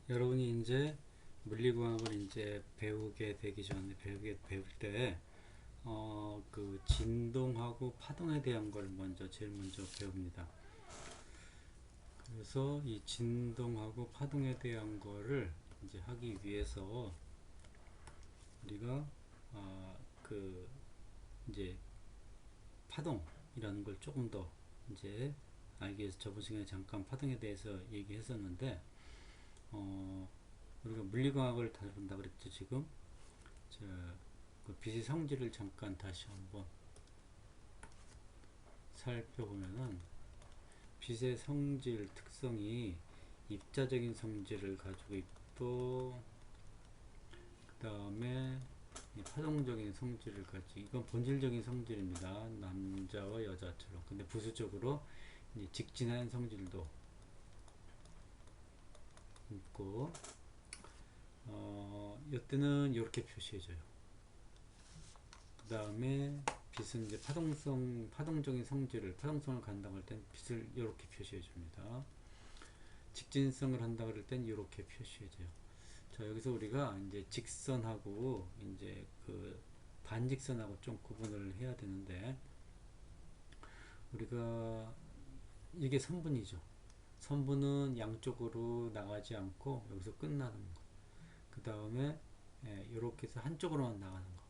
여러분이 이제 물리공학을 이제 배우게 되기 전에 배울 때, 그 진동하고 파동에 대한 걸 제일 먼저 배웁니다. 그래서 이 진동하고 파동에 대한 거를 이제 하기 위해서 우리가, 그 이제 파동이라는 걸 조금 더 이제 알기 위해서 저번 시간에 잠깐 파동에 대해서 얘기했었는데, 어, 우리가 물리공학을 다룬다 그랬죠, 지금. 자, 그 빛의 성질을 잠깐 다시 한번 살펴보면은, 빛의 성질 특성이 입자적인 성질을 가지고 있고, 그 다음에 파동적인 성질을 가지고, 이건 본질적인 성질입니다. 남자와 여자처럼. 근데 부수적으로 이제 직진한 성질도 있고, 이때는 이렇게 표시해줘요. 그 다음에 빛은 이제 파동적인 파동성을 간다고 할 땐 빛을 이렇게 표시해 줍니다. 직진성을 한다 그럴 땐 이렇게 표시해 줘요. 자, 여기서 우리가 이제 직선하고 이제 그 반직선하고 좀 구분을 해야 되는데, 우리가 이게 선분이죠. 선분은 양쪽으로 나가지 않고 여기서 끝나는 거. 그 다음에 이렇게 해서 한쪽으로만 나가는 거.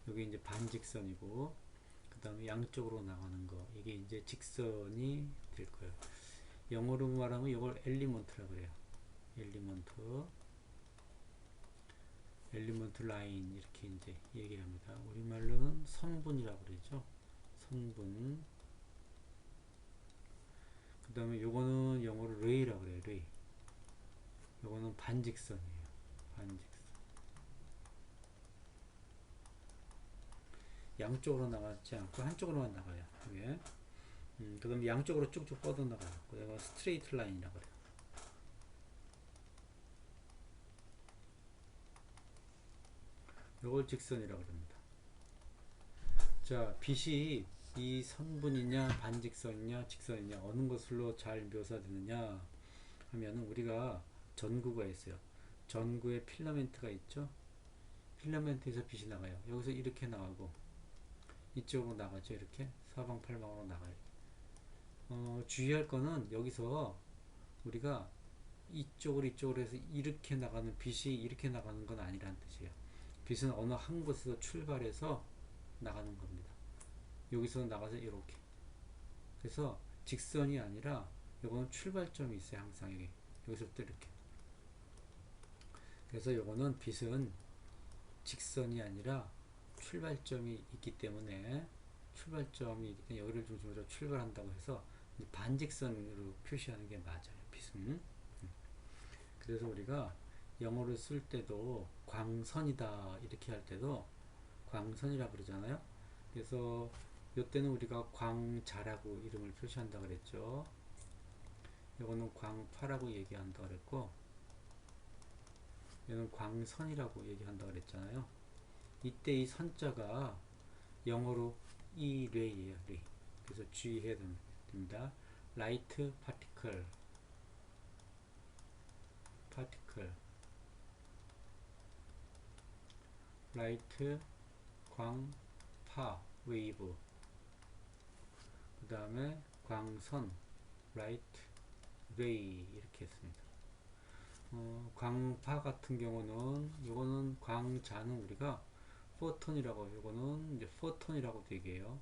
여기 이제 반직선이고, 그 다음에 양쪽으로 나가는 거. 이게 이제 직선이 될 거예요. 영어로 말하면 이걸 엘리먼트라고 그래요. 엘리먼트 라인 이렇게 이제 얘기합니다. 우리말로는 선분이라고 그러죠. 선분. 그 다음에 요거는 영어로 레이라고 그래요. 레이. 요거는 반직선이에요. 반직선. 양쪽으로 나가지 않고 한쪽으로만 나가요. 이게. 그 다음에 양쪽으로 쭉쭉 뻗어나가요. 그래서 스트레이트 라인이라고 그래요. 요걸 직선이라고 합니다. 자, 빛이 이 선분이냐 반직선이냐 직선이냐 어느 것으로 잘 묘사되느냐 하면은, 우리가 전구가 있어요. 전구에 필라멘트가 있죠. 필라멘트에서 빛이 나가요. 여기서 이렇게 나가고 이쪽으로 나가죠. 이렇게 사방팔방으로 나가요. 주의할 거는 여기서 우리가 이쪽으로 해서 이렇게 나가는, 빛이 이렇게 나가는 건 아니라는 뜻이에요. 빛은 어느 한 곳에서 출발해서 나가는 겁니다. 여기서 나가서 이렇게. 그래서 직선이 아니라 요거는 출발점이 있어요. 항상 여기서부터 이렇게. 그래서 요거는 빛은 직선이 아니라 출발점이 있기 때문에, 여기를 중심으로 출발한다고 해서 반직선으로 표시하는 게 맞아요. 빛은. 그래서 우리가 영어를 쓸 때도 광선이다 이렇게 할 때도 광선이라고 그러잖아요. 그래서 이때는 우리가 광자라고 이름을 표시한다 그랬죠. 이거는 광파라고 얘기한다 그랬고, 이거는 광선이라고 얘기한다 그랬잖아요. 이때 이 선자가 영어로 이 레이예요. 레이. 그래서 주의해야 됩니다. 라이트 파티클, 라이트 광파 웨이브, 그 다음에 광선 라이트 레이 이렇게 했습니다. 광파 같은 경우는, 이거는 광자는 우리가 포톤이라고, 이거는 이제 포톤이라고도 얘기해요.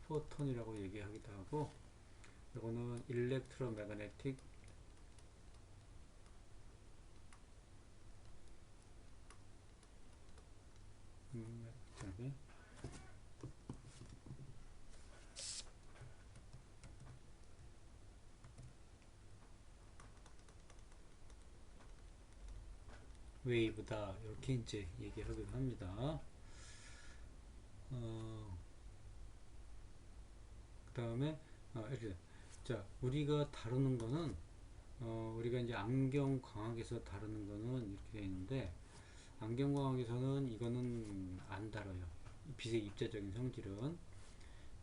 포톤이라고 얘기하기도 하고, 이거는 일렉트로매그네틱 웨이브다 이렇게 이제 얘기하기도 합니다. 그 다음에 이렇게. 자, 우리가 다루는 거는, 우리가 이제 안경광학에서 다루는 거는 이렇게 되어 있는데, 안경광학에서는 이거는 안 다뤄요. 빛의 입자적인 성질은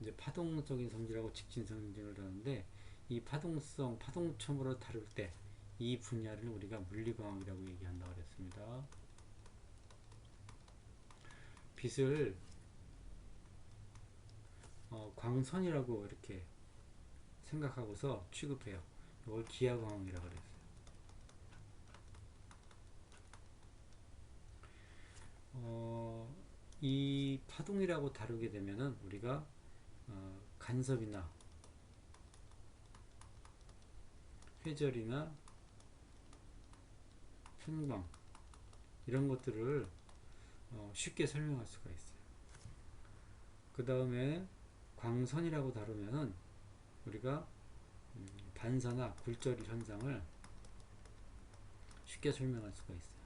이제 파동적인 성질하고 직진 성질을 다루는데, 이 파동첨으로 다룰 때 이 분야를 우리가 물리광학이라고 얘기한다고 그랬습니다. 빛을 광선이라고 이렇게 생각하고서 취급해요. 이걸 기하광학이라고 그랬어요. 이 파동이라고 다루게 되면은 우리가 간섭이나 회절이나 편광 이런 것들을 쉽게 설명할 수가 있어요. 그 다음에 광선이라고 다루면은 우리가 반사나 굴절 현상을 쉽게 설명할 수가 있어요.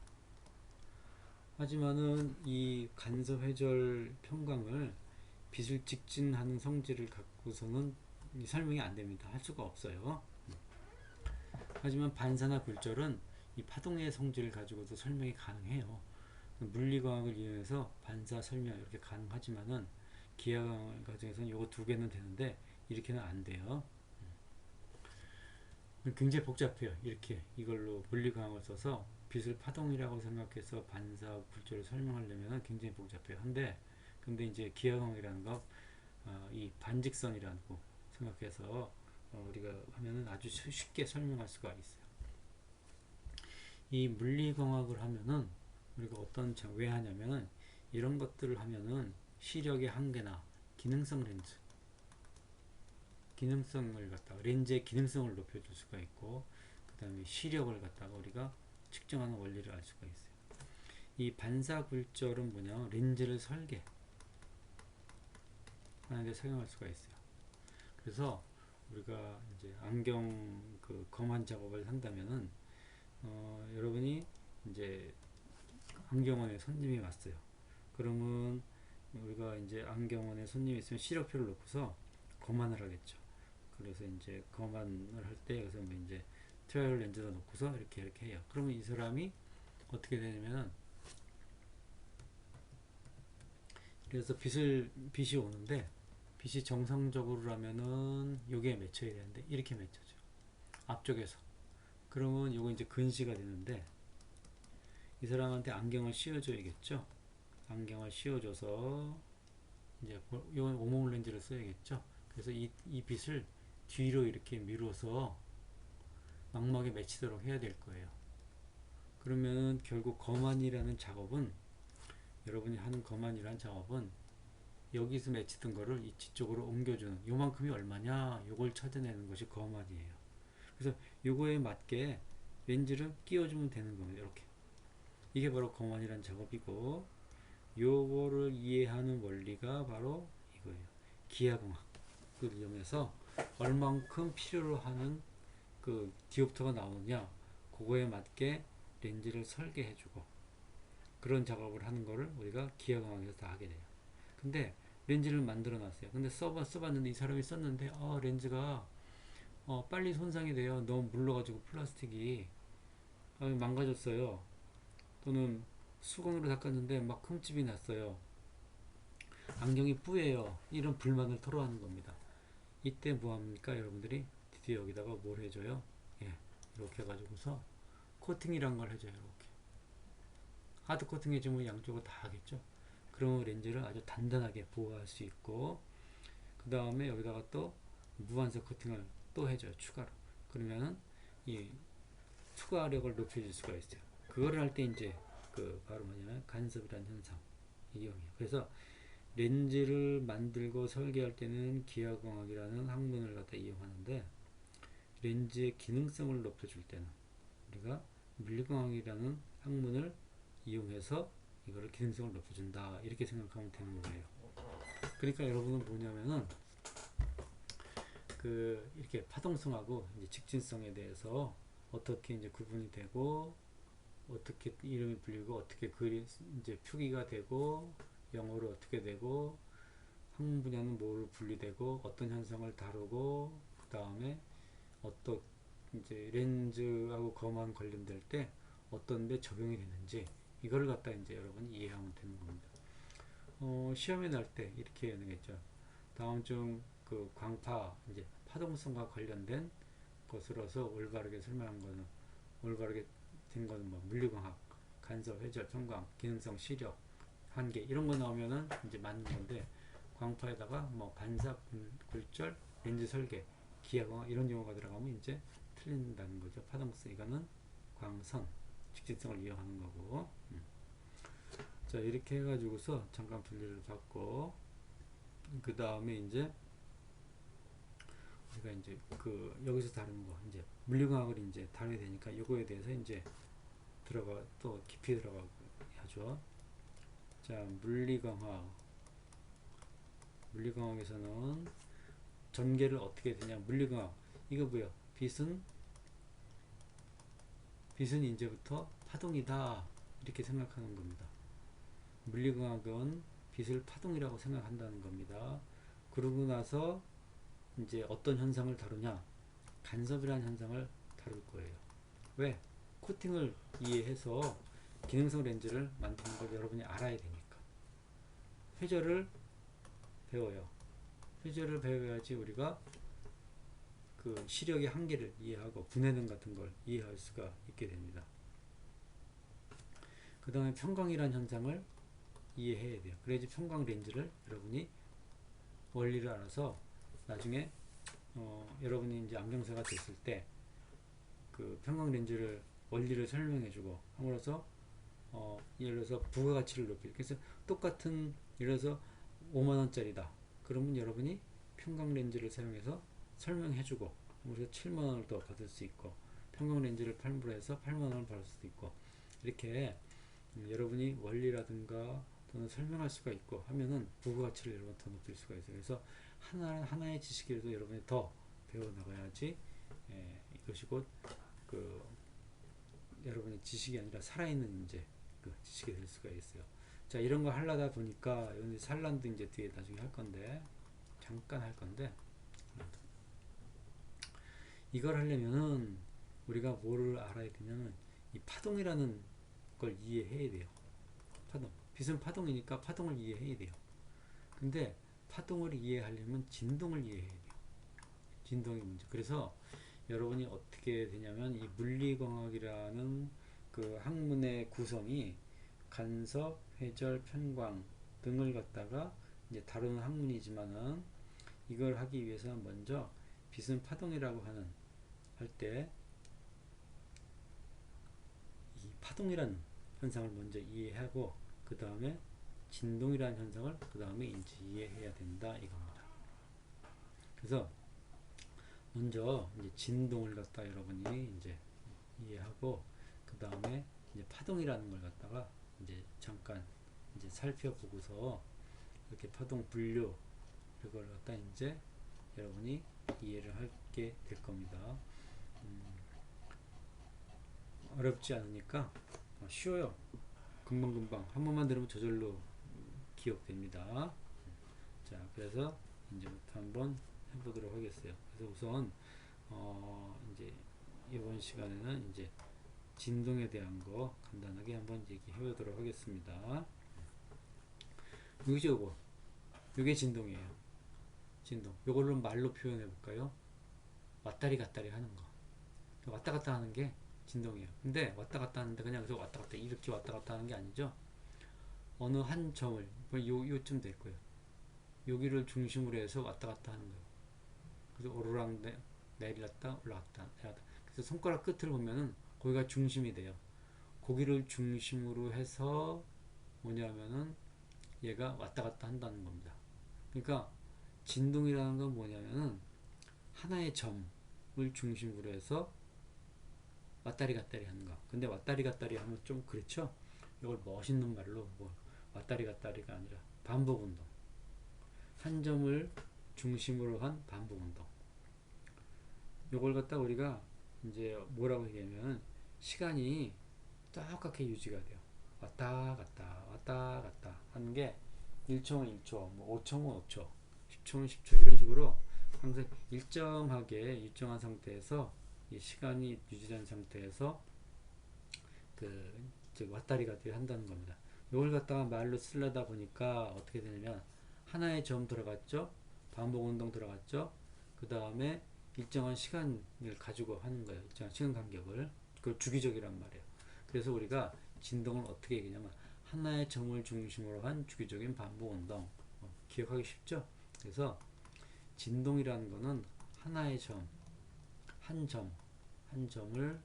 하지만은 이 간섭, 회절, 편광을 빛을 직진하는 성질을 갖고서는 설명이 안 됩니다. 할 수가 없어요. 하지만 반사나 굴절은 이 파동의 성질을 가지고도 설명이 가능해요. 물리광학을 이용해서 반사, 설명 이렇게 가능하지만은 기하광학 과정에서는 요거 두 개는 되는데 이렇게는 안 돼요. 굉장히 복잡해요. 이렇게 이걸로 물리광학을 써서 빛을 파동이라고 생각해서 반사, 굴절을 설명하려면 굉장히 복잡해요. 근데 이제 기하광학이라는 거, 이 반직선이라고 생각해서 우리가 하면은 아주 쉽게 설명할 수가 있어요. 이 물리광학을 하면은 우리가 왜 하냐면은 이런 것들을 하면은 시력의 한계나 기능성 렌즈, 기능성을 갖다가 렌즈의 기능성을 높여줄 수가 있고, 그 다음에 시력을 갖다가 우리가 측정하는 원리를 알 수가 있어요. 이 반사 굴절은 뭐냐, 렌즈를 설계하는 데 사용할 수가 있어요. 그래서 우리가 이제 안경 그 검한 작업을 한다면은 여러분이 이제 안경원에 손님이 왔어요. 그러면 우리가 이제 안경원에 손님이 있으면 시력표를 놓고서 검안을 하겠죠. 그래서 이제 검안을 할 때 여기서 뭐 이제 트라이얼 렌즈도 놓고서 이렇게 해요. 그러면 이 사람이 어떻게 되냐면은, 그래서 빛이 오는데 빛이 정상적으로라면은 요게 맺혀야 되는데 이렇게 맺혀져. 앞쪽에서. 그러면 요거 이제 근시가 되는데 이 사람한테 안경을 씌워줘야겠죠. 안경을 씌워줘서 이제 요건 오목 렌즈를 써야겠죠. 그래서 이 빛을 뒤로 이렇게 밀어서 망막에 맺히도록 해야 될 거예요. 그러면 결국 검안이라는 작업은, 여러분이 하는 검안이라는 작업은 여기서 맺히던 거를 이쪽으로 옮겨주는, 요만큼이 얼마냐 요걸 찾아내는 것이 검안이에요. 그래서 요거에 맞게 렌즈를 끼워주면 되는 겁니다. 이렇게. 이게 바로 검안이라는 작업이고, 요거를 이해하는 원리가 바로 이거예요. 기하광학을 이용해서 얼만큼 필요로 하는 그 디옵터가 나오느냐, 그거에 맞게 렌즈를 설계해주고 그런 작업을 하는 거를 우리가 기하광학에서 다 하게 돼요. 근데 렌즈를 만들어 놨어요. 근데 써봤는데 이 사람이 썼는데 렌즈가 빨리 손상이 돼요. 너무 물러가지고 플라스틱이 망가졌어요. 또는 수건으로 닦았는데 막 흠집이 났어요. 안경이 뿌예요. 이런 불만을 토로하는 겁니다. 이때 뭐합니까 여러분들이? 드디어 여기다가 뭘 해줘요? 예, 이렇게 해가지고서 코팅이란 걸 해줘요. 이렇게 하드 코팅 해주면 양쪽을 다 하겠죠. 그러면 렌즈를 아주 단단하게 보호할 수 있고, 그 다음에 여기다가 또 무반사 코팅을 또 해줘요. 추가로. 그러면은 이 투과력을 높여줄 수가 있어요. 그거를 할 때 이제 그 바로 뭐냐면 간섭이라는 현상 이용해요. 그래서 렌즈를 만들고 설계할 때는 기하광학이라는 학문을 갖다 이용하는데, 렌즈의 기능성을 높여줄 때는 우리가 물리광학이라는 학문을 이용해서 이거를 기능성을 높여준다, 이렇게 생각하면 되는 거예요. 그러니까 여러분은 뭐냐면은 그 이렇게 파동성하고 이제 직진성에 대해서 어떻게 이제 구분이 되고, 어떻게 이름이 불리고, 어떻게 그리 이제 표기가 되고, 영어로 어떻게 되고, 학문 분야는 뭐로 분리되고, 어떤 현상을 다루고, 그 다음에 어떤 이제 렌즈하고 검안 관련될 때 어떤 데 적용이 되는지, 이걸 갖다 이제 여러분이 이해하면 되는 겁니다. 시험에 날 때 이렇게 하겠죠. 다음 중 그 광파 이제 파동성과 관련된 것으로서 올바르게 설명한 거는 올바르게 된 거는 뭐 물리광학, 간섭, 회절, 편광, 기능성, 시력, 한계 이런 거 나오면은 이제 맞는 건데 광파에다가 뭐 반사, 굴절, 렌즈 설계, 기하광 이런 용어가 들어가면 이제 틀린다는 거죠. 파동성 이거는 광선, 직진성을 이용하는 거고. 자 이렇게 해가지고서 잠깐 분리를 받고 그 다음에 이제 우리가 이제 그 여기서 다른 거 이제 물리광학을 이제 다루게 되니까 요거에 대해서 이제 들어가 또 깊이 들어가고 하죠. 자 물리광학에서는 전개를 어떻게 되냐. 물리광학 이거 뭐야? 빛은 이제부터 파동이다 이렇게 생각하는 겁니다. 물리광학은 빛을 파동이라고 생각한다는 겁니다. 그러고 나서 이제 어떤 현상을 다루냐? 간섭이라는 현상을 다룰 거예요. 왜? 코팅을 이해해서 기능성 렌즈를 만드는 걸 여러분이 알아야 되니까. 회절을 배워요. 회절을 배워야지 우리가 그 시력의 한계를 이해하고 분해능 같은 걸 이해할 수가 있게 됩니다. 그 다음에 편광이라는 현상을 이해해야 돼요. 그래야지 편광 렌즈를 여러분이 원리를 알아서 나중에 여러분이 이제 안경사가 됐을 때 그 편광 렌즈를 원리를 설명해주고 함으로써 예를 들어서 부가가치를 높일. 그래서 똑같은 예를 들어서 5만원짜리다. 그러면 여러분이 편광 렌즈를 사용해서 설명해주고 그래서 7만원을 더 받을 수 있고 편광 렌즈를 판매를 해서 8만원을 받을 수도 있고 이렇게 여러분이 원리라든가 또는 설명할 수가 있고 하면은 부가가치를 여러분 더 높일 수가 있어요. 그래서 하나의 지식이라도 여러분이 더 배워나가야지 이것이 곧 그 여러분의 지식이 아니라 살아있는 이제 그 지식이 될 수가 있어요. 자 이런 거 하려다 보니까 산란도 이제 뒤에 나중에 할 건데 잠깐 할 건데 이걸 하려면은 우리가 뭐를 알아야 되냐면 이 파동이라는 걸 이해해야 돼요. 파동. 빛은 파동이니까 파동을 이해해야 돼요. 근데 파동을 이해하려면 진동을 이해해야 돼요. 진동이 문제. 그래서 여러분이 어떻게 되냐면 이 물리광학이라는 그 학문의 구성이 간섭, 회절, 편광 등을 갖다가 이제 다루는 학문이지만은 이걸 하기 위해서는 먼저 빛은 파동이라고 할 때 이 파동이라는 현상을 먼저 이해하고 그 다음에 진동이라는 현상을 그 다음에 이제 이해해야 된다 이겁니다. 그래서 먼저 이제 진동을 갖다 여러분이 이제 이해하고 그 다음에 이제 파동이라는 걸 갖다가 이제 잠깐 이제 살펴보고서 이렇게 파동 분류 이걸 갖다 이제 여러분이 이해를 하게 될 겁니다. 어렵지 않으니까 쉬워요. 금방금방 한 번만 들으면 저절로 기억됩니다. 자 그래서 이제부터 한번 해보도록 하겠어요. 그래서 우선 이제 이번 시간에는 이제 진동에 대한 거 간단하게 한번 얘기해 보도록 하겠습니다. 요거 요게 진동이에요. 진동. 요걸로 말로 표현해 볼까요? 왔다리 갔다리 하는 거. 왔다 갔다 하는 게 진동이에요. 근데 왔다 갔다 하는데 그냥 그래서 왔다 갔다 이렇게 왔다 갔다 하는 게 아니죠. 어느 한 점을 요쯤 될 거예요. 여기를 중심으로 해서 왔다 갔다 하는 거예요. 그래서 오르락 내리렀다 올라갔다 내렸다. 그래서 손가락 끝을 보면은 거기가 중심이 돼요. 거기를 중심으로 해서 뭐냐면은 얘가 왔다 갔다 한다는 겁니다. 그러니까 진동이라는 건 뭐냐면은 하나의 점을 중심으로 해서 왔다리 갔다리 하는 거. 근데 왔다리 갔다리 하면 좀 그렇죠? 이걸 멋있는 말로 뭐 왔다리 갔다리가 아니라 반복 운동. 한 점을 중심으로 한 반복 운동. 요걸 갖다 우리가 이제 뭐라고 얘기하면 시간이 똑같게 유지가 돼요. 왔다 갔다 하는 게 1초면 1초, 뭐 5초면 5초, 10초면 10초 이런 식으로 항상 일정하게 일정한 상태에서 이 시간이 유지된 상태에서 왔다리 갔다리 한다는 겁니다. 이걸 갖다가 말로 쓰려다 보니까 어떻게 되냐면 하나의 점 들어갔죠, 반복 운동 들어갔죠, 그 다음에 일정한 시간을 가지고 하는 거예요. 일정한 시간 간격을. 그 주기적이란 말이에요. 그래서 우리가 진동을 어떻게 얘기냐면 하나의 점을 중심으로 한 주기적인 반복 운동. 기억하기 쉽죠? 그래서 진동이라는 거는 하나의 점, 한 점, 한 점을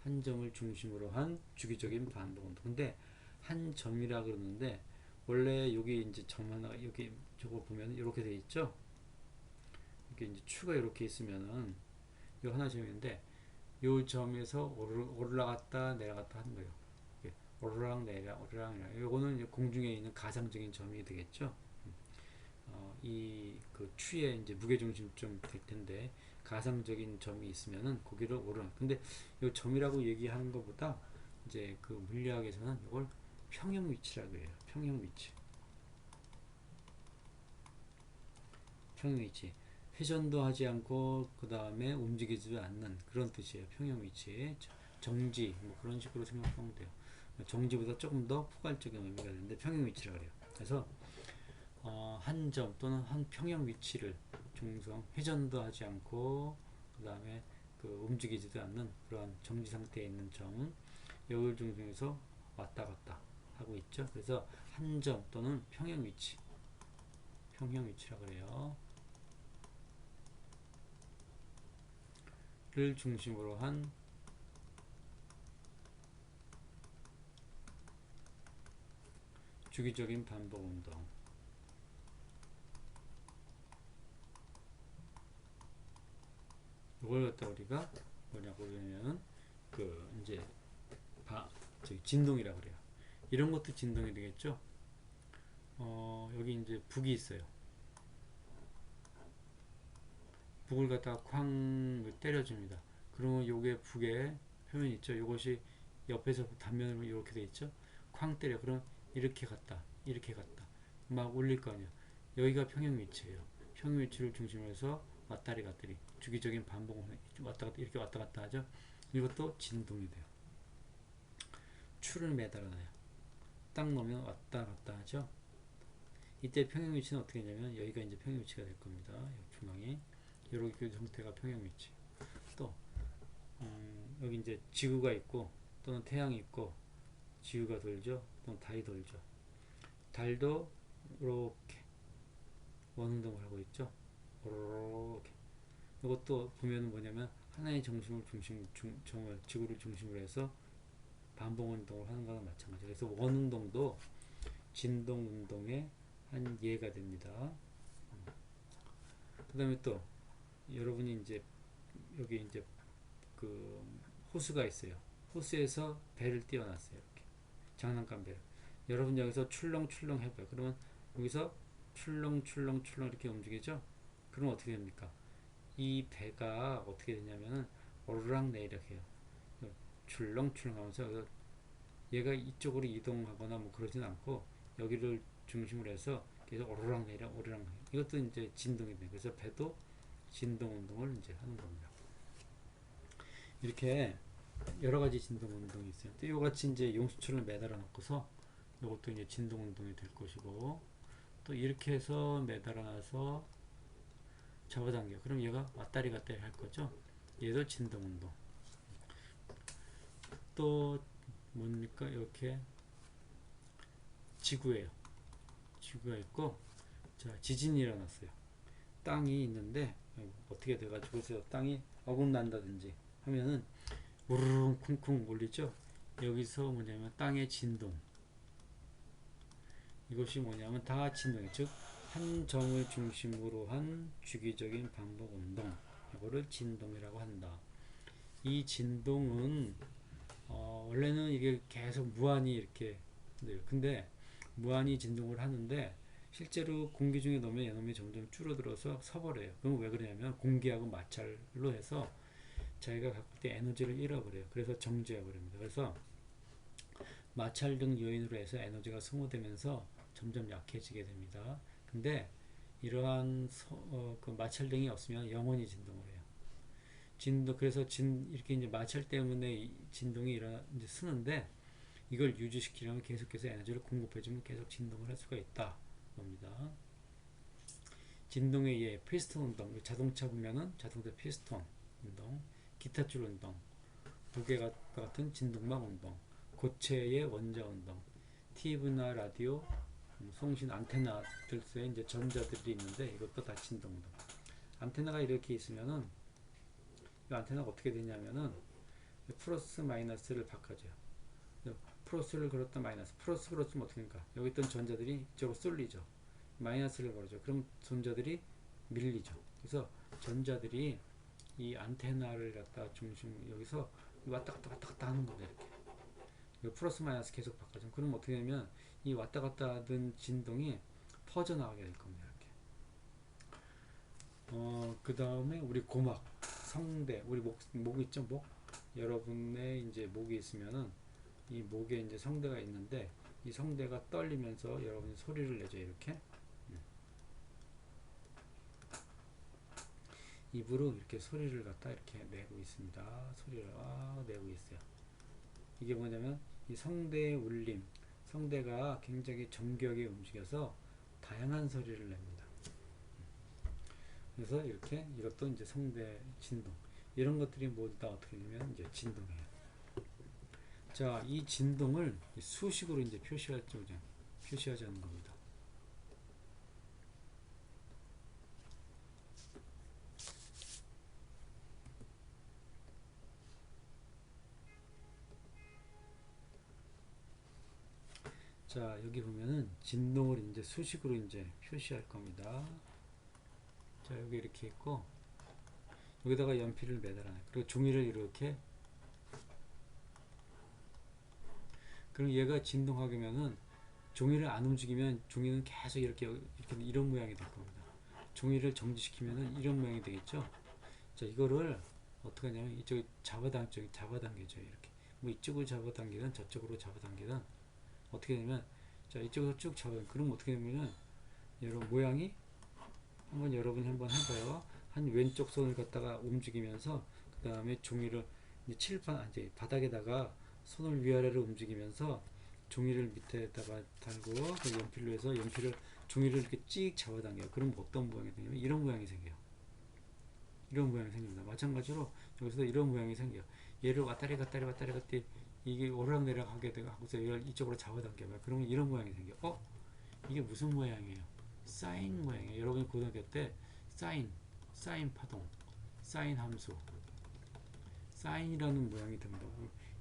한 점을 중심으로 한 주기적인 반복 운동. 근데 한 점이라 그러는데 원래 여기 이제 점 하나 여기 저거 보면 이렇게 돼 있죠? 이렇게 이제 추가 이렇게 있으면은 요 하나 점인데 요 점에서 올라갔다 내려갔다 하는 거예요. 오르락 내리락 오르락 내리락. 요거는 공중에 있는 가상적인 점이 되겠죠. 이 그 추의 이제 무게중심점 될 텐데 가상적인 점이 있으면은 거기를 오르락. 근데 요 점이라고 얘기하는 것보다 이제 그 물리학에서는 이걸 평형 위치라고 해요. 평형 위치. 평형 위치. 회전도 하지 않고 그 다음에 움직이지도 않는 그런 뜻이에요. 평형 위치. 정지 뭐 그런 식으로 생각하면 돼요. 정지보다 조금 더 포괄적인 의미가 되는데 평형 위치라고 해요. 그래서 한 점 또는 한 평형 위치를 중성 회전도 하지 않고 그 다음에 그 움직이지도 않는 그러한 정지 상태에 있는 점 여기를 중심에서 왔다 갔다 하고 있죠. 그래서 한 점 또는 평형 위치 평형 위치라고 해요. 를 중심으로 한 주기적인 반복 운동. 이걸 갖다 우리가 뭐냐고 그러면 그 이제 저기 진동이라고 그래요. 이런 것도 진동이 되겠죠. 여기 이제 북이 있어요. 북을 갖다가 쾅 때려줍니다. 그러면 요게 북의 표면 있죠. 요것이 옆에서 단면으로 이렇게 돼 있죠. 쾅 때려. 그럼 이렇게 갔다, 이렇게 갔다. 막 울릴 거 아니야. 여기가 평형 위치예요. 평형 위치를 중심으로 해서 왔다리 갔다리 주기적인 반복을 왔다 갔다 이렇게 왔다 갔다 하죠. 이것도 진동이 돼요. 추를 매달아놔요. 딱 놓으면 왔다 갔다 하죠. 이때 평형 위치는 어떻게 되냐면 여기가 이제 평형 위치가 될 겁니다. 여기 중앙에 이렇게 형태가 평형 위치. 또 여기 이제 지구가 있고 또는 태양이 있고 지구가 돌죠. 또는 달이 돌죠. 달도 이렇게 원운동을 하고 있죠. 이렇게. 이것도 보면 뭐냐면 하나의 정심을 정을 지구를 중심으로 해서 반복 운동을 하는 거나 마찬가지. 그래서 원운동도 진동 운동의 한 예가 됩니다. 그 다음에 또 여러분이 이제 여기 이제 그 호수가 있어요. 호수에서 배를 띄워놨어요. 이렇게 장난감 배를. 여러분 여기서 출렁출렁 해봐요. 그러면 여기서 출렁출렁 이렇게 움직이죠. 그럼 어떻게 됩니까? 이 배가 어떻게 되냐면은 오르락 내리락 해요. 출렁출렁 하면서 얘가 이쪽으로 이동하거나 뭐 그러진 않고 여기를 중심으로 해서 계속 오르락 내리락 오르락 내리락. 이것도 이제 진동이 돼요. 그래서 배도 진동 운동을 이제 하는 겁니다. 이렇게 여러 가지 진동 운동이 있어요. 또 이같이 이제 용수철을 매달아 놓고서 이것도 이제 진동 운동이 될 것이고 또 이렇게 해서 매달아 놔서 잡아당겨. 그럼 얘가 왔다리 갔다리 할 거죠. 얘도 진동 운동. 또 뭡니까? 이렇게 지구예요. 지구가 있고 자 지진이 일어났어요. 땅이 있는데 어떻게 돼가지고 땅이 어긋난다든지 하면은 우르릉 쿵쿵 울리죠. 여기서 뭐냐면 땅의 진동. 이것이 뭐냐면 다 진동이에요. 즉 한 점을 중심으로 한 주기적인 반복 운동. 이거를 진동이라고 한다. 이 진동은 원래는 이게 계속 무한히 이렇게 돼요. 근데 무한히 진동을 하는데 실제로 공기 중에 넣으면 이놈이 점점 줄어들어서 서버려요. 그럼 왜 그러냐면 공기하고 마찰로 해서 자기가 갖고 때 에너지를 잃어버려요. 그래서 정지해 버립니다. 그래서 마찰 등 요인으로 해서 에너지가 소모되면서 점점 약해지게 됩니다. 근데 이러한 그 마찰 등이 없으면 영원히 진동을 해요. 그래서 이렇게 이제 마찰 때문에 진동이 이제 쓰는데 이걸 유지시키려면 계속해서 에너지를 공급해주면 계속 진동을 할 수가 있다. 겁니다. 진동의 예, 피스톤 운동. 자동차 보면은 자동차 피스톤 운동, 기타줄 운동, 무게가 같은 진동망 운동, 고체의 원자 운동, TV나 라디오, 송신 안테나들의 이제 전자들이 있는데 이것도 다 진동 운동. 안테나가 이렇게 있으면은 이 안테나가 어떻게 되냐면은 플러스 마이너스를 바꿔줘요. 플러스를 걸었다 마이너스, 플러스 걸었으면 어떻게 됩니까? 여기 있던 전자들이 이쪽으로 쏠리죠. 마이너스를 걸어줘. 그럼 전자들이 밀리죠. 그래서 전자들이 이 안테나를 갖다 중심 여기서 왔다 갔다 왔다 갔다 하는 겁니다. 이렇게 플러스 마이너스 계속 바꿔줘. 그럼 어떻게 되냐면 이 왔다 갔다 하던 진동이 퍼져나가게 될 겁니다. 이렇게. 그 다음에 우리 고막, 성대, 우리 목 있죠? 목. 여러분의 이제 목이 있으면은 이 목에 이제 성대가 있는데 이 성대가 떨리면서 여러분이 소리를 내죠. 이렇게. 입으로 이렇게 소리를 갖다 이렇게 내고 있습니다. 소리를 내고 있어요. 이게 뭐냐면 이 성대의 울림, 성대가 굉장히 정교하게 움직여서 다양한 소리를 냅니다. 그래서 이렇게 이것도 이제 성대 진동, 이런 것들이 모두 다 어떻게 되면 이제 진동이에요. 자, 이 진동을 수식으로 이제 표시하자는 겁니다. 자, 여기 보면은 진동을 이제 수식으로 이제 표시할 겁니다. 자, 여기 이렇게 있고 여기다가 연필을 매달아놔요. 그리고 종이를 이렇게, 그럼 얘가 진동하면은 종이를 안 움직이면 종이는 계속 이렇게 이런 모양이 될 겁니다. 종이를 정지시키면은 이런 모양이 되겠죠. 자, 이거를 어떻게 하냐면 이쪽 잡아당겨줘요. 이렇게 뭐 이쪽으로 잡아당기든 저쪽으로 잡아당기든 어떻게 되냐면, 자, 이쪽으로 쭉 그럼 어떻게 되냐면 여러분 모양이 여러분이 한번 해봐요. 한 왼쪽 손을 갖다가 움직이면서 그 다음에 종이를 이제 바닥에다가 손을 위아래로 움직이면서 종이를 밑에다가 달고 그 연필로 해서 종이를 이렇게 찍 잡아당겨요. 그럼 어떤 모양이 되냐면 이런 모양이 생겨요. 이런 모양이 생깁니다. 마찬가지로 여기서도 이런 모양이 생겨요. 얘를 왔다리 이게 오르락내리락 하게 되고 하고서 얘를 이쪽으로 잡아당겨봐요. 그러면 이런 모양이 생겨요. 이게 무슨 모양이에요? 사인 모양이에요. 여러분이 고등학교 때 사인 파동, 사인 함수, 사인이라는 모양이 됩니다.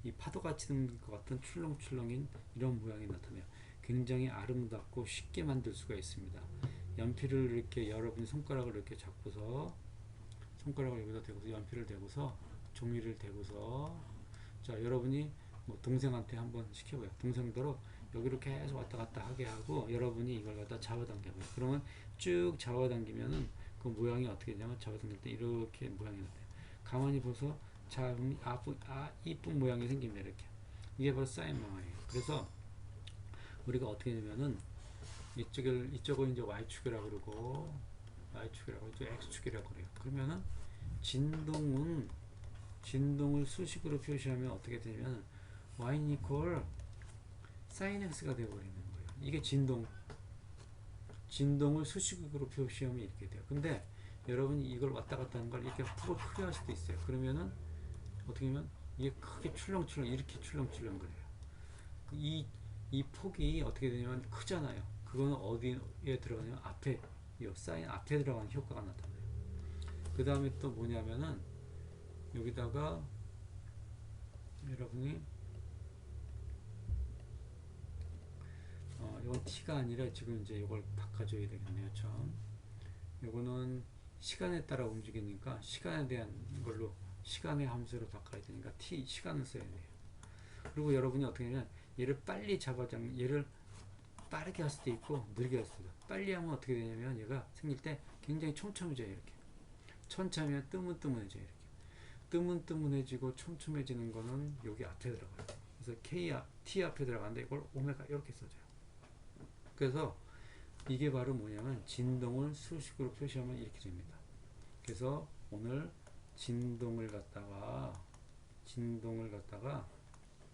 이 파도같이 된 것 같은 출렁출렁인 이런 모양이 나타나요. 굉장히 아름답고 쉽게 만들 수가 있습니다. 연필을 이렇게 여러분이 손가락을 이렇게 잡고서 손가락을 여기다 대고서 연필을 대고서 종이를 대고서, 자, 여러분이 뭐 동생한테 한번 시켜봐요. 동생대로 여기로 계속 왔다 갔다 하게 하고 여러분이 이걸 갖다 잡아당겨봐요. 그러면 쭉 잡아당기면은 그 모양이 어떻게 되냐면 잡아당길 때 이렇게 모양이 나타나요. 가만히 보서 이쁜 모양이 생깁니다. 이렇게. 이게 바로 사인 모양이에요. 그래서 우리가 어떻게 되냐면은 이쪽을 이제 y축이라고 그러고 이쪽 x축이라고 그래요. 그러면은 진동을 수식으로 표시하면 어떻게 되냐면 y는 equal sin x가 되어버리는 거예요. 이게 진동을 수식으로 표시하면 이렇게 돼요. 근데 여러분이 이걸 왔다 갔다 하는 걸 이렇게 폭을 크게 할 수도 있어요. 그러면은 어떻게 하면 이게 크게 이렇게 출렁출렁 그래요. 이 폭이 어떻게 되냐면 크잖아요. 그거는 어디에 들어가냐면 이 사인 앞에 들어가는 효과가 나타나요. 그 다음에 또 뭐냐면은 여기다가 여러분이 이건 t가 아니라 지금 이제 이걸 바꿔줘야 되겠네요. 참, 요거는 시간에 따라 움직이니까 시간에 대한 걸로 시간의 함수로 바꿔야 되니까 시간을 써야 돼요. 그리고 여러분이 어떻게 하냐면 얘를 얘를 빠르게 할 수도 있고 느리게 할 수도 있고, 빨리 하면 어떻게 되냐면 얘가 생길 때 굉장히 촘촘해져요. 이렇게 천천히 하면 뜨문뜨문해져요. 이렇게 뜨문뜨문해지고 촘촘해지는 거는 여기 앞에 들어가요. 그래서 t 앞에 들어가는데 이걸 오메가 이렇게 써줘요. 그래서 이게 바로 뭐냐면 진동을 수식으로 표시하면 이렇게 됩니다. 그래서 오늘 진동을 갖다가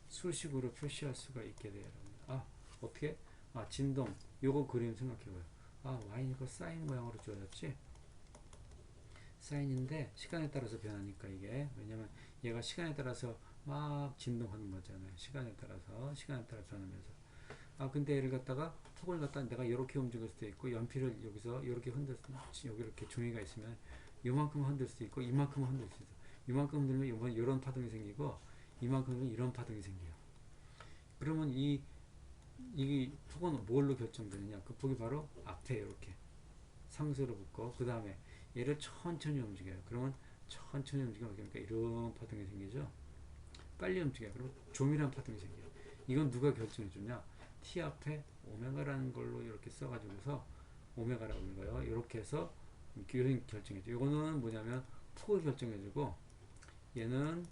수식으로 표시할 수가 있게 돼요. 어떻게? 진동. 요거 그림 생각해봐요. y니까 사인 모양으로 주어졌지? 사인인데 시간에 따라서 변하니까 이게, 왜냐면 얘가 시간에 따라서 막 진동하는 거잖아요. 시간에 따라서 변하면서. 근데 얘를 갖다가 폭을 갖다 내가 이렇게 움직일 수도 있고 연필을 여기서 이렇게 흔들 수, 여기 이렇게 종이가 있으면 이만큼 흔들 수 있고 이만큼 흔들 수 있어. 이만큼 흔들면 이런 파동이 생기고 이만큼 흔들면 이런 파동이 생겨요. 그러면 이 폭은 뭘로 결정되느냐? 그 폭이 바로 앞에 이렇게 상수로 붙고 그 다음에 얘를 천천히 움직여요. 그러면 천천히 움직이면 그러니까 이런 파동이 생기죠. 빨리 움직여요. 그리고 조밀한 파동이 생겨요. 이건 누가 결정해 주냐? T 앞에 오메가라는 걸로 이렇게 써가지고서 오메가라고 하는 거예요. 이렇게 해서 이런 결정해 줘. 이거는 뭐냐면 폭을 결정해 주고 얘는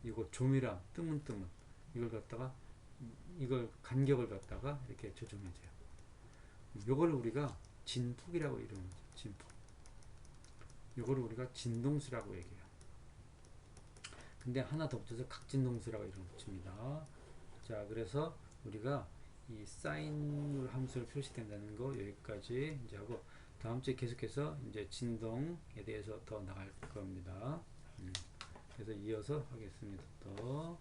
이거 조밀함, 뜨문뜨문 이걸 갖다가 이걸 간격을 갖다가 이렇게 조정해 줘요. 이걸 우리가 진폭이라고 이루는 거죠. 진폭. 이거를 우리가 진동수라고 얘기해요. 근데 하나 더 붙여서 각진동수라고 이름 붙입니다. 자, 그래서 우리가 이 사인 함수를 표시된다는 거 여기까지 이제 하고 다음 주에 계속해서 이제 진동에 대해서 더 나갈 겁니다. 그래서 이어서 하겠습니다. 또.